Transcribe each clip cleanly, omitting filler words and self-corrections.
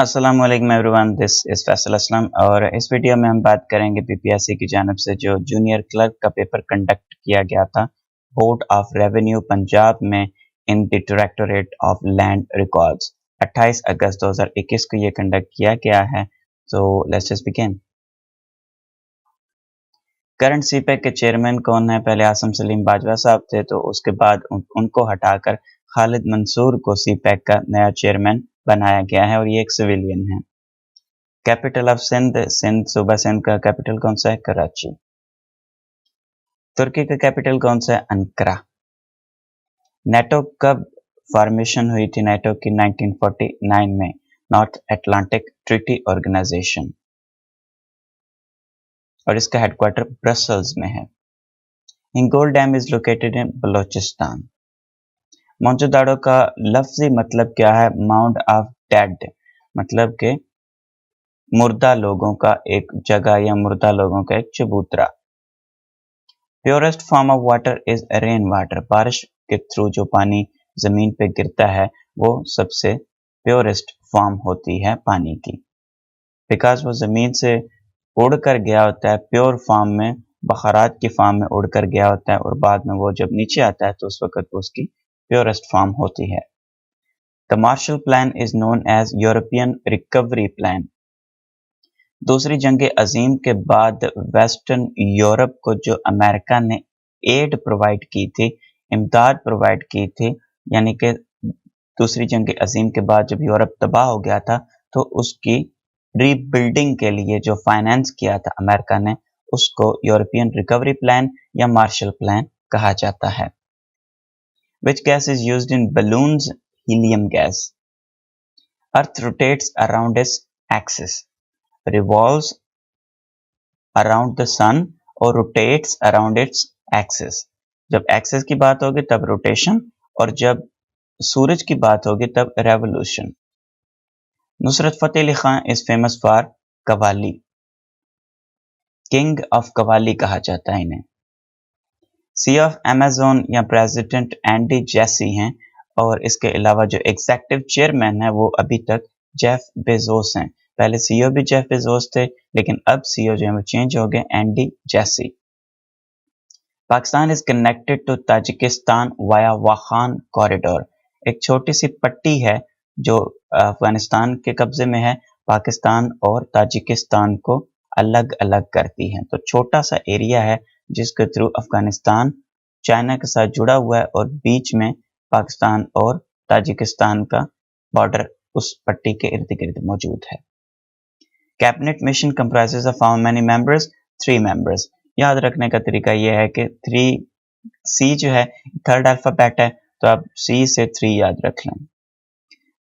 अस्सलाम वालेकुम everyone, this is Faisal Aslam और इस वीडियो में हम बात करेंगे पीपीएससी की जानब से जो जूनियर क्लर्क का पेपर कंडक्ट किया गया था बोर्ड ऑफ रेवेन्यू पंजाब में in the directorate of land records 28 अगस्त 2021 को ये कंडक्ट किया गया है। So let's just begin. Current CPEC के चेयरमैन कौन है? पहले आसम सलीम बाजवा साहब थे, तो उसके बाद उनको हटाकर खालिद मंसूर को सीपैक का नया चेयरमैन बनाया गया है और ये एक सिविलियन है। कैपिटल ऑफ सिंध सूबा सिंध का कैपिटल कौन सा है? कराची। तुर्की का कैपिटल कौन सा है? अंकारा। नेटो कब फॉर्मेशन हुई थी? नेटो की 1949 में, नॉर्थ अटलांटिक ट्रीटी ऑर्गेनाइजेशन, और इसका हेडक्वार्टर ब्रसल्स में है। Hingol dam is located in Balochistan. Mohenjodaro का लफ्जी मतलब क्या है? माउंड ऑफ डेड, मतलब के मुर्दा लोगों का एक जगह या मुर्दा लोगों का एक चबूतरा। Purest form of water is rain water. बारिश के थ्रू जो पानी जमीन पे गिरता है वो सबसे प्योरेस्ट फॉर्म होती है पानी की, बिकॉज वो जमीन से उड़ कर गया होता है प्योर फॉर्म में, बखरात की फॉर्म में उड़ कर गया होता है और बाद में वो जब नीचे आता है तो उस वक्त वो उसकी प्योरेस्ट फॉर्म होती है। The Marshall plan is known as European recovery plan. दूसरी जंग अजीम के बाद वेस्टर्न यूरोप को जो अमेरिका ने एड प्रोवाइड की थी, इमदाद प्रोवाइड की थी, यानी कि दूसरी जंग अजीम के बाद जब यूरोप तबाह हो गया था तो उसकी रीबिल्डिंग के लिए जो फाइनेंस किया था अमेरिका ने, उसको यूरोपियन रिकवरी प्लान या मार्शल प्लान कहा जाता है। Which gas is used in balloons? Helium gas. Earth rotates around its axis, revolves around the sun और rotates around its axis। जब एक्सिस की बात होगी तब रोटेशन, और जब सूरज की बात होगी तब revolution. Nusrat Fateh Ali Khan is famous for qawwali, king of qawwali कहा जाता है इन्हें। सी ऑफ अमेजोन या प्रेसिडेंट एंडी जैसी हैं, और इसके अलावा जो एग्जेक्टिव चेयरमैन है वो अभी तक जेफ बेजोस हैं। पहले सीईओ भी जेफ बेजोस थे, लेकिन अब सीईओ जो है वो चेंज हो गए, एंडी जैसी। Pakistan is connected to Tajikistan via Wakhan corridor. एक छोटी सी पट्टी है जो अफगानिस्तान के कब्जे में है, पाकिस्तान और ताजिकिस्तान को अलग अलग करती है। तो छोटा सा एरिया है जिसके थ्रू अफगानिस्तान चाइना के साथ जुड़ा हुआ है और बीच में पाकिस्तान और ताजिकिस्तान का बॉर्डर उस पट्टी के इर्द गिर्द मौजूद है। Cabinet mission comprises of how many members? 3 members. याद रखने का तरीका यह है कि 3 सी जो है थर्ड अल्फाबेट है, तो आप सी से 3 याद रख लें।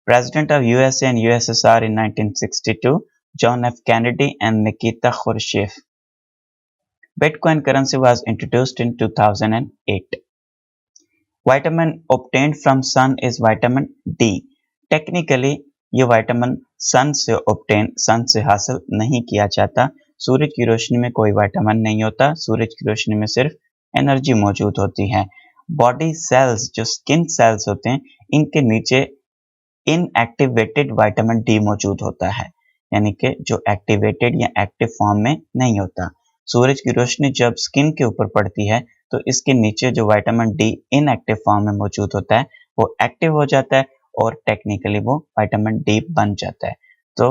President of USA and USSR in 1962, John F Kennedy and Nikita Khrushchev. Bitcoin currency was introduced in 2008. Vitamin obtained from sun is vitamin D. Technically ये विटामिन सन से सन से हासिल नहीं किया जाता। सूरज की रोशनी में कोई विटामिन नहीं होता, सूरज की रोशनी में सिर्फ एनर्जी मौजूद होती है। बॉडी सेल्स जो स्किन सेल्स होते हैं, इनके नीचे इनएक्टिवेटेड विटामिन डी मौजूद होता है, यानी कि जो एक्टिवेटेड या एक्टिव फॉर्म में नहीं होता। सूरज की रोशनी जब स्किन के ऊपर पड़ती है तो इसके नीचे जो विटामिन डी इनएक्टिव फॉर्म में मौजूद होता है वो एक्टिव हो जाता है और टेक्निकली वो विटामिन डी बन जाता है। तो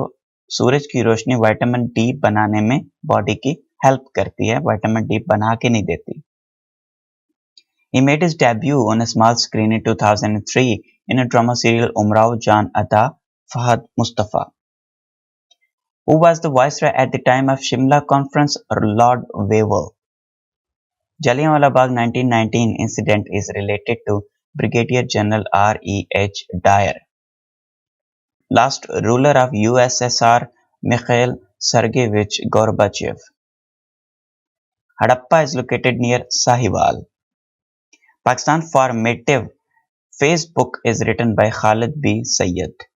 सूरज की रोशनी विटामिन डी बनाने में बॉडी की हेल्प करती है, विटामिन डी बना के नहीं देती। He made his debut on a small screen in 2003 in a drama serial Umrao Jan Ada Fahad Mustafa. Who was the viceroy at the time of Shimla Conference? Lord Wavell. Jallianwala Bagh 1919 incident is related to Brigadier General R.E.H. Dyer. Last ruler of USSR Mikhail Sergeyevich Gorbachev. Hadappa is located near Sahiwal. Pakistan formative Facebook is written by Khalid B. Sayyed.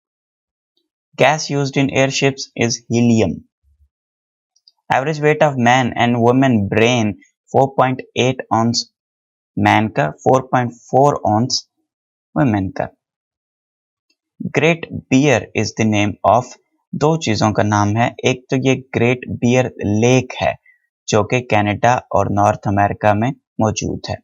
Gas used in airships is helium. Average weight of man and woman brain 4.8 ounce man का, 4.4 ounce women का. Great Bear is the name of दो चीजों का नाम है। एक तो ये ग्रेट बियर लेक है जो कि कनाडा और नॉर्थ अमेरिका में मौजूद है।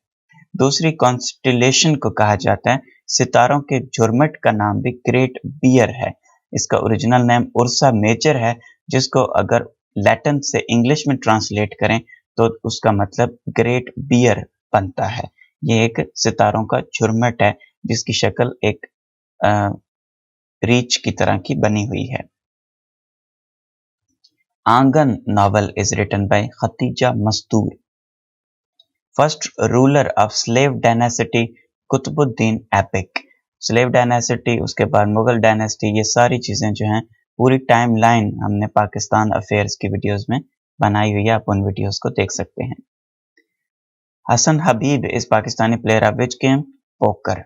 दूसरी कॉन्स्टेलेशन को कहा जाता है, सितारों के झुरमुट का नाम भी ग्रेट बियर है। इसका ओरिजिनल नेम उर्सा मेजर है, जिसको अगर लैटिन से इंग्लिश में ट्रांसलेट करें तो उसका मतलब ग्रेट बियर बनता है। ये एक सितारों का झुरमुट है जिसकी शक्ल एक रीच की तरह की बनी हुई है। Aangan novel is written by Khadija Mastoor. First ruler of slave dynasty Qutubuddin Aibak. Slave dynasty, उसके बाद मुगल डायनेसिटी, ये सारी चीजें जो हैं पूरी टाइम लाइन हमने पाकिस्तान अफेयर्स की वीडियोस में बनाई हुई है, आप उन वीडियोस को देख सकते हैं। Hasan Habib is Pakistani player of which game? Poker.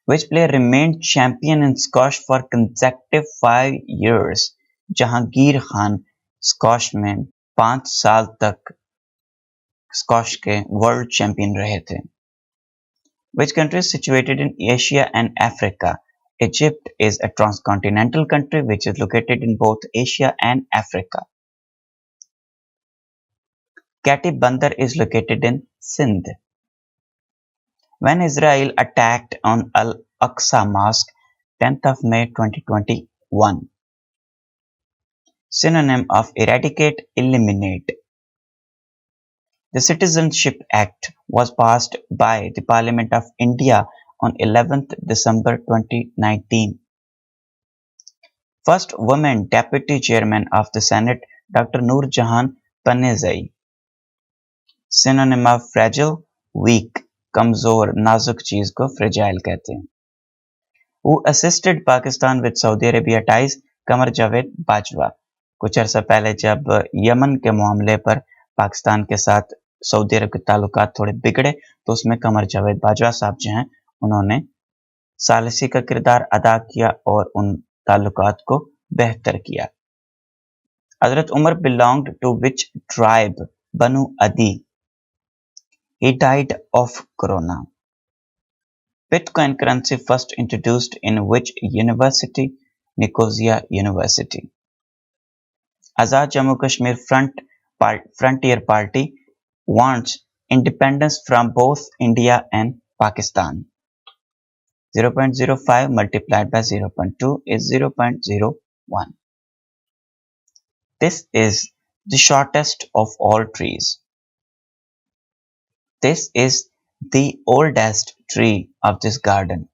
Which player remained champion in squash for consecutive 5 years? Jahangir Khan squash में 5 साल तक स्क्वाश के वर्ल्ड चैंपियन रहे थे। Which country is situated in Asia and Africa? Egypt is a transcontinental country which is located in both Asia and Africa. Kati Bandar is located in Sindh. When Israel attacked on Al-Aqsa Mosque, 10th of May 2021. Synonym of eradicate, eliminate. The Citizenship Act was passed by the Parliament of India on 11th December 2019. First woman deputy chairman of the Senate, Dr. Noor Jahan Panizai. Synonym of fragile, weak, कमजोर, नाजुक चीज को fragile कहते हैं। Who assisted Pakistan with Saudi Arabia ties? Qamar Javed Bajwa. कुछ अर्सा पहले जब Yemen के मामले पर पाकिस्तान के साथ सऊदी अरब के ताल्लुकात थोड़े बिगड़े तो उसमें कमर जावेद बाजवा साहब जो हैं उन्होंने सालिसी का किरदार अदा किया और उन ताल्लुकात को बेहतर किया। हजरत Umar belonged to which tribe? बनु अदी। He died of corona. Bitcoin currency first introduced in which university? Nicosia University. Azad Jammu Kashmir Frontier Party wants independence from both India and Pakistan. 0.05 multiplied by 0.2 is 0.01. This is the shortest of all trees. This is the oldest tree of this garden.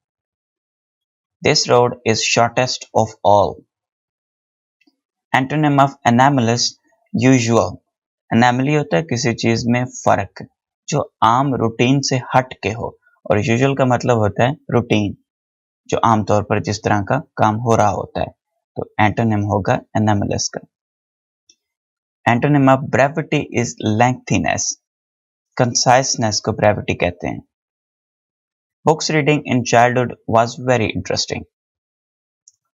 This road is shortest of all. Antonym of anomalous, usual. Anomaly होता है किसी चीज में फर्क जो आम routine से हट के हो, और यूजुअल का मतलब होता है रूटीन जो आमतौर पर जिस तरह का काम हो रहा होता है, तो एंटोनिम होगा anomalous का। Antonym of brevity is lengthiness. Conciseness को brevity कहते हैं। Books reading in childhood was very interesting.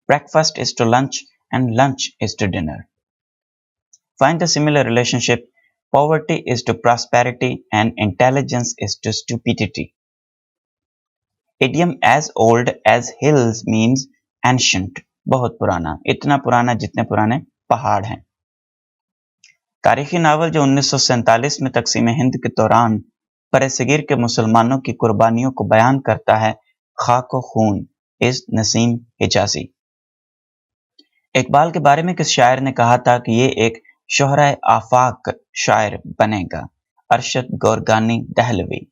Breakfast is to lunch and lunch is to dinner. Find the similar relationship. Poverty is to prosperity and intelligence is to stupidity. Idiom as old as hills means ancient. बहुत पुराना, इतना पुराना जितने पुराने पहाड़ हैं। तारीखी novel जो 1947 में तकसीम हिंद के दौरान बरसगीर के मुसलमानों की कुर्बानियों को बयान करता है, खाको खून, इस नसीम हिजाजी। इकबाल के बारे में किस शायर ने कहा था कि ये एक शोहरा आफाक शायर बनेगा? अरशद गोरगानी दहलवी।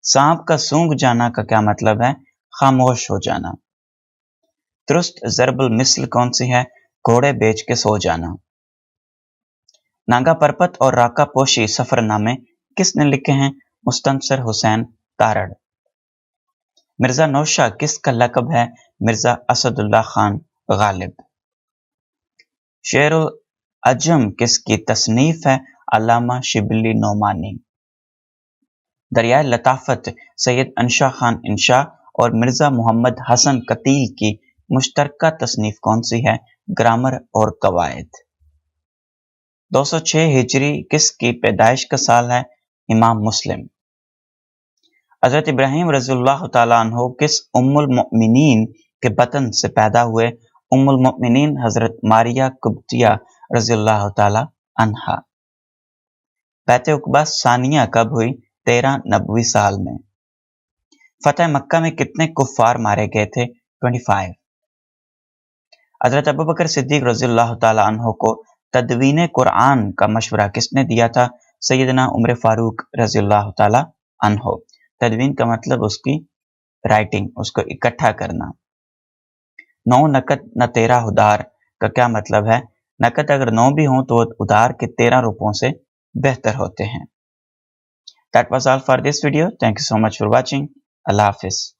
सांप का सूंघ जाना का क्या मतलब है? खामोश हो जाना। दुरुस्त ज़रबुल मिस्ल कौन सी है? घोड़े बेच के सो जाना। नागा परपत और राका पोशी सफरनामे किसने लिखे हैं? मुस्तनसर हुसैन तारड़। मिर्जा नौशाह किसका लक़ब है? मिर्जा असदुल्ला खान गालिब। शेर अजम किसकी तसनीफ है? अल्लामा शिबली नोमानी। दरियाए लताफत सैयद अंशा खान इंशा और मिर्जा मोहम्मद हसन कतील की मुश्तरका तसनीफ कौन सी है? ग्रामर और कवायद। 206 हिजरी किसकी पैदाइश का साल है? इमाम मुस्लिम। हजरत इब्राहिम रज़ियल्लाहु ताला अन्हु किस उम्मुल मोमिनीन के बतन से पैदा हुए उम्मुल मुमिनीन हजरत मारिया कुब्तिया रज़ियल्लाहु ताला अन्हा। बैत उक़बा सानिया कब हुई? 13 नबवी साल में। फतह मक्का में कितने कुफ्फार मारे गए थे? 25। हजरत अबू बकर सिद्दीक रज़ियल्लाहु ताला अन्हो को तदवीन कुरान का मशवरा किसने दिया था? सैयदना उमर फारूक रज़ियल्लाहु ताला अन्हो। तदवीन का मतलब उसकी राइटिंग, उसको इकट्ठा करना। 9 नकद न 13 उधार का क्या मतलब है? नकद अगर 9 भी हों तो उधार के 13 रुपयों से बेहतर होते हैं। That was all for this video. Thank you so much for watching. Allah Hafiz.